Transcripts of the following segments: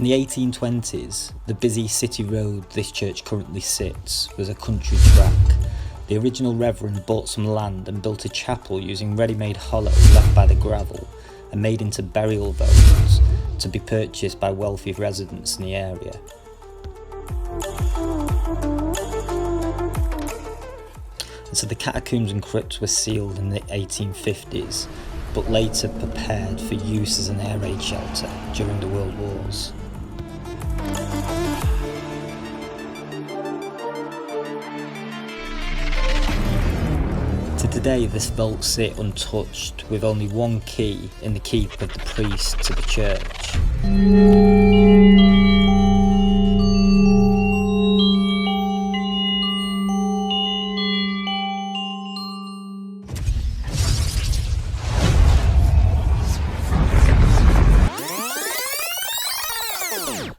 In the 1820s, the busy city road this church currently sits was a country track. The original Reverend bought some land and built a chapel using ready-made hollows left by the gravel and made into burial vaults to be purchased by wealthy residents in the area. And so the catacombs and crypts were sealed in the 1850s, but later prepared for use as an air raid shelter during the World Wars. To today, this vault sits untouched, with only one key in the keep of the priest to the church.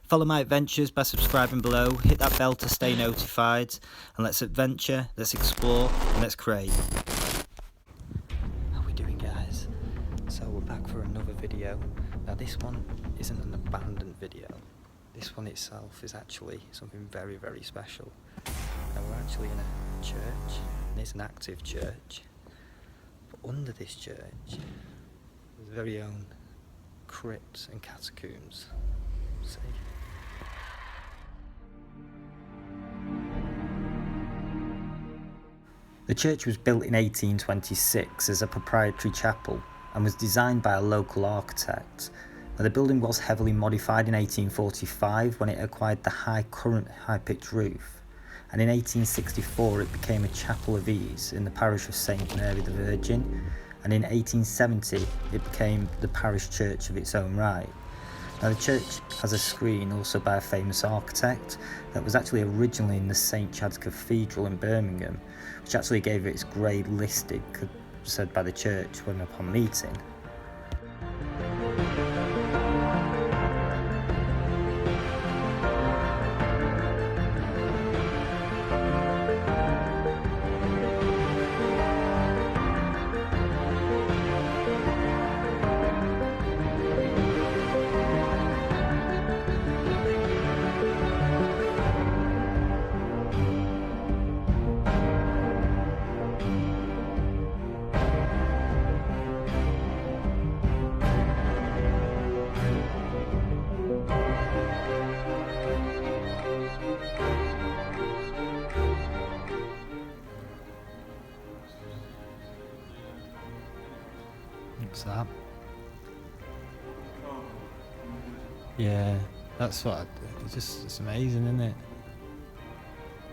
Follow my adventures by subscribing below, hit that bell to stay notified, and let's adventure, let's explore, and let's create. How are we doing, guys? So we're back for another video. Now this one isn't an abandoned video. This one itself is actually something very, very special. Now we're actually in a church, and it's an active church. But under this church, there's very own crypts and catacombs. See? The church was built in 1826 as a proprietary chapel and was designed by a local architect. Now, the building was heavily modified in 1845 when it acquired the high-pitched roof, and in 1864 it became a chapel of ease in the parish of St Mary the Virgin, and in 1870 it became the parish church of its own right. Now the church has a screen also by a famous architect that was actually originally in the St Chad's Cathedral in Birmingham, which actually gave it its grade listed, said by the church when upon meeting. What's that? Yeah, that's what it's amazing, isn't it?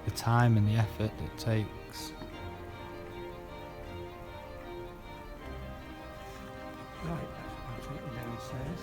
The time and the effort it takes. Right, I'll take you downstairs.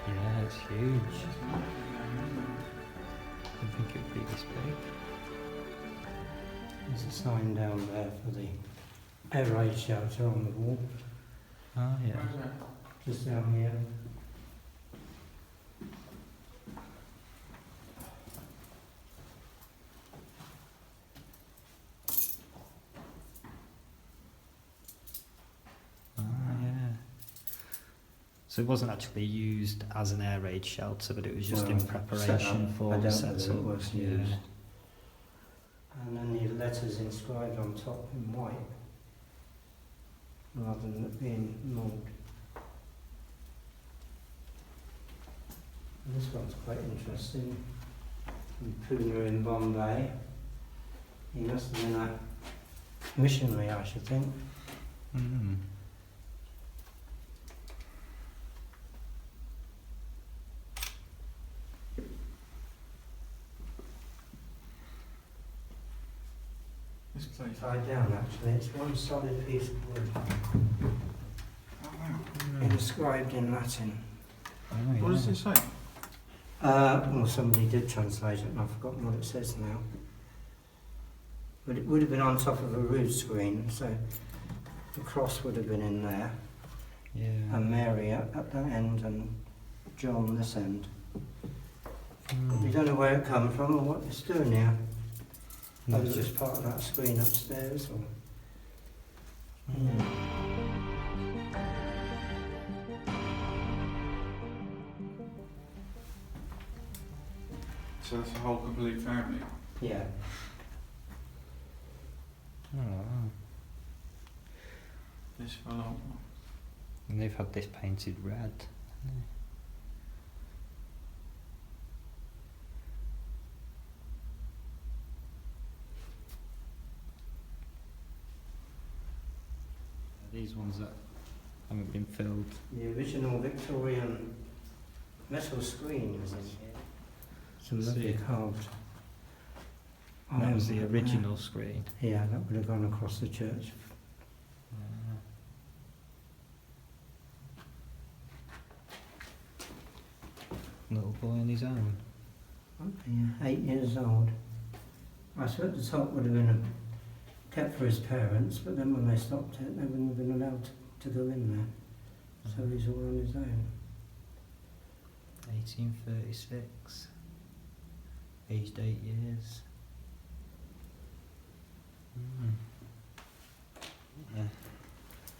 Yeah, it's huge. I didn't think it would be this big. There's a sign down there for the air raid shelter on the wall, Oh yeah. just down here. So it wasn't actually used as an air raid shelter, but it was just in Well, preparation for I don't know set that it up. was used. And then the letters inscribed on top in white, rather than it being mould. And this one's quite interesting. From Pune in Bombay. He must have been a missionary, I should think. Mm. This tied down actually. It's one solid piece of wood. Oh, wow. Inscribed in Latin. Oh, What does yeah. it say? Well, somebody did translate it and I've forgotten what it says now. But it would have been on top of a rood screen, so the cross would have been in there, Yeah. and Mary at that end and John this end. We don't know where it come from or what it's doing here. Whether it's just part of that screen upstairs or... So that's a whole complete family. Yeah. Oh, wow. This fellow. And they've had this painted red. haven't they? These ones that haven't been filled. The original Victorian metal screen is in here. Some lovely carved. That was the iron. original screen. Yeah, that would have gone across the church. Little boy on his own. Yeah, 8 years old. I suppose the top would have been kept for his parents, but then when they stopped it, they wouldn't have been allowed to go in there. So he's all on his own. 1836. Aged 8 years. Yeah.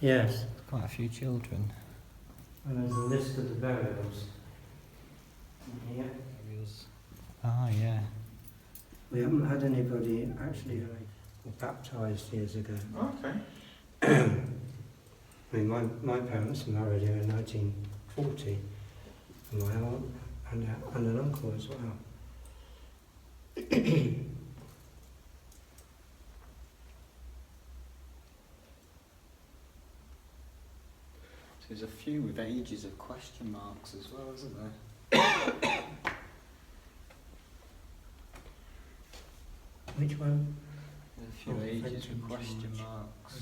Yes. Quite a few children. And there's a list of the burials in here. Ah, yeah. We haven't had anybody actually baptised years ago. Okay. I mean, my parents were married here in 1940, and my aunt and an uncle as well. There's a few with ages of question marks as well, isn't there? Which one? There's a few Oh, ages French with and question George. marks.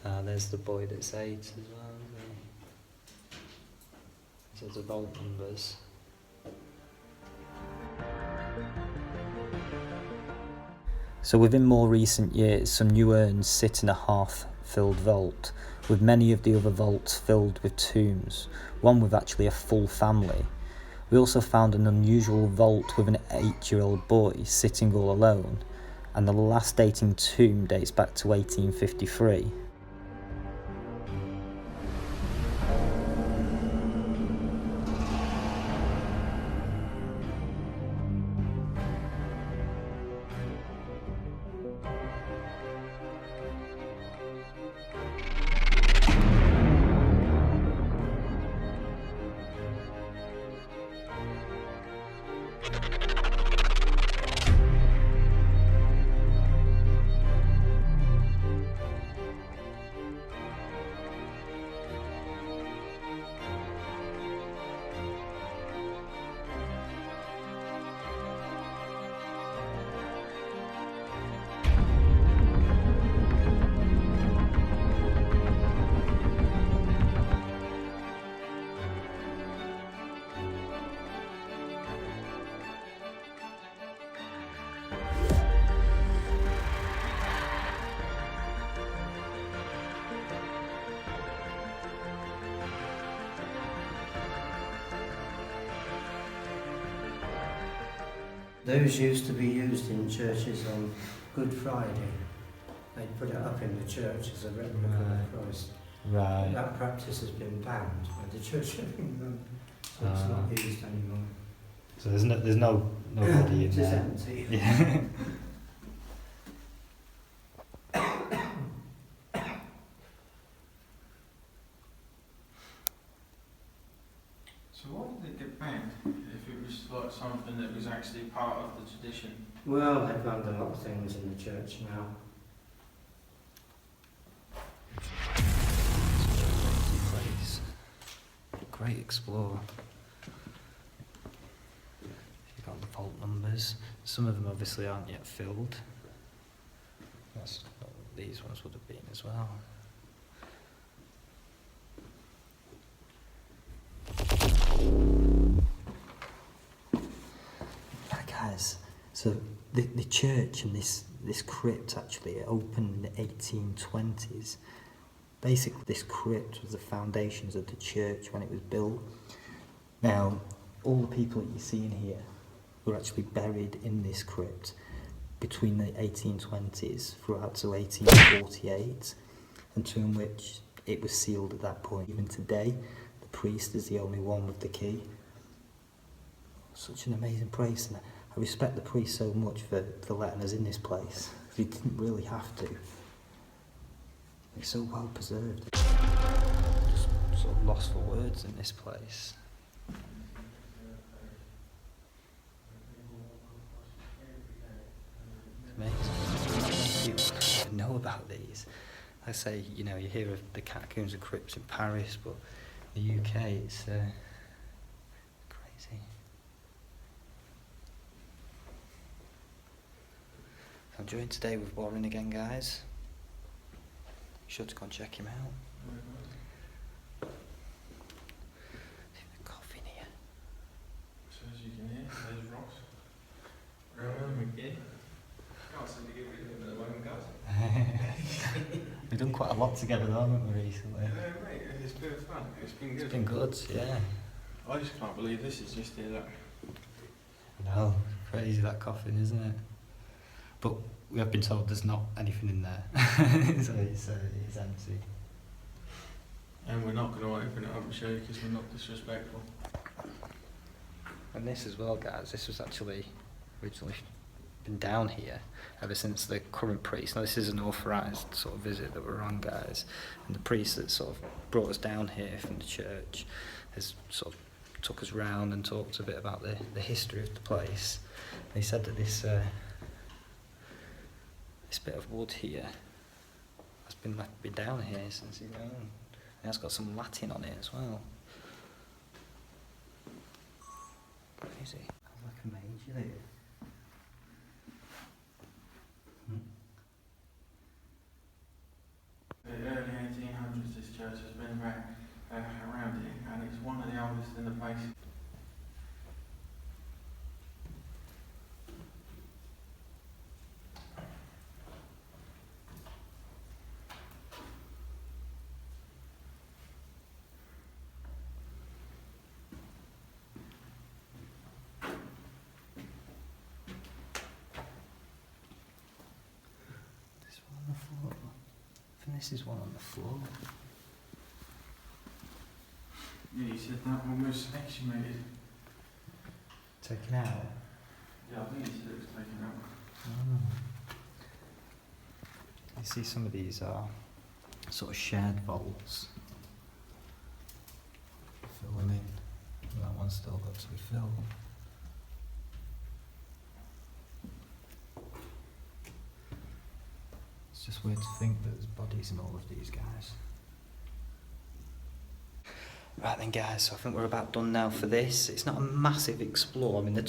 Ah, there's the boy that's 8 as well, isn't he? So the vault numbers. So within more recent years, some new urns sit in a half-filled vault, with many of the other vaults filled with tombs, one with actually a full family. We also found an unusual vault with an 8-year-old boy sitting all alone, and the last dating tomb dates back to 1853. Those used to be used in churches on Good Friday. They'd put it up in the church as a replica of Christ. Right. That practice has been banned by the Church of England, so it's not used anymore. So there's nobody in It's there. empty. Yeah. So why did it get banned if it was like something that was actually part of the tradition? Well, they've banned a lot of things in the church now. Place. great explore. You've got the vault numbers. Some of them obviously aren't yet filled. That's what these ones would have been as well. Right, guys, so the church and this crypt actually, it opened in the 1820s. Basically, this crypt was the foundations of the church when it was built. Now, all the people that you see in here were actually buried in this crypt between the 1820s throughout to 1848, until which it was sealed at that point. Even today, the priest is the only one with the key. Such an amazing place, and I respect the priest so much for letting us in this place. He didn't really have to. It's so well preserved. Just sort of lost for words in this place. It's amazing. People don't even know about these. I say, you know, you hear of the catacombs and crypts in Paris, but in the UK it's crazy. I'm joined today with Warren again, guys. Be sure to go and check him out. See the coffee in here. So as you can hear, there's Ross. Reverend again. Can't seem to get rid of him at the moment, guys. We've done quite a lot together, though, haven't we, recently? Yeah, mate, it's been fun. It's been good. It's been good, yeah. I just can't believe this is just here, look. I know, crazy that coffin, isn't it? But we have been told there's not anything in there, so it's empty. And we're not going to open it up and show you because we're not disrespectful. And this as well, guys, this was actually originally been down here ever since the current priest. Now this is an authorised sort of visit that we're on, guys, and the priest that sort of brought us down here from the church has sort of took us round and talked a bit about the history of the place. And he said that this bit of wood here has been down here since he's known. It has got some Latin on it as well. Crazy. Like a mage, isn't it? The early 1800s, this church has been around here, and it's one of the oldest in the place. I think this is one on the floor. Yeah, you said that one was exhumated. Taken out? Yeah, I think you said it was taken out. You see some of these are sort of shared vaults. Filling in. That one's still got to be filled. It's just weird to think that there's bodies in all of these guys. Right then, guys, so I think we're about done now for this. It's not a massive explore. I mean,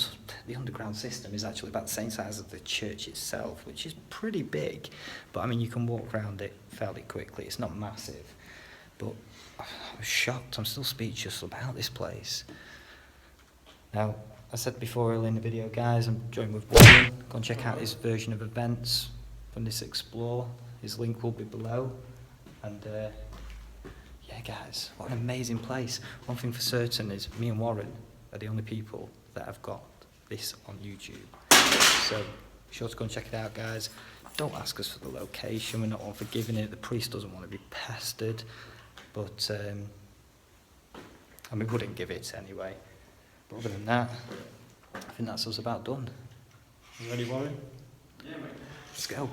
the underground system is actually about the same size as the church itself, which is pretty big. But I mean, you can walk around it fairly quickly. It's not massive. But I was shocked. I'm still speechless about this place. Now, I said before earlier in the video, guys, I'm joined with Warren. Go and check out his version of events from this explore. His link will be below. And yeah, guys, what an amazing place. One thing for certain is me and Warren are the only people that have got this on YouTube. So be sure to go and check it out, guys. Don't ask us for the location. We're not on for giving it. The priest doesn't want to be pestered. But and we wouldn't give it anyway. But other than that, I think that's us about done. You ready, Warren? Yeah, mate. Let's go.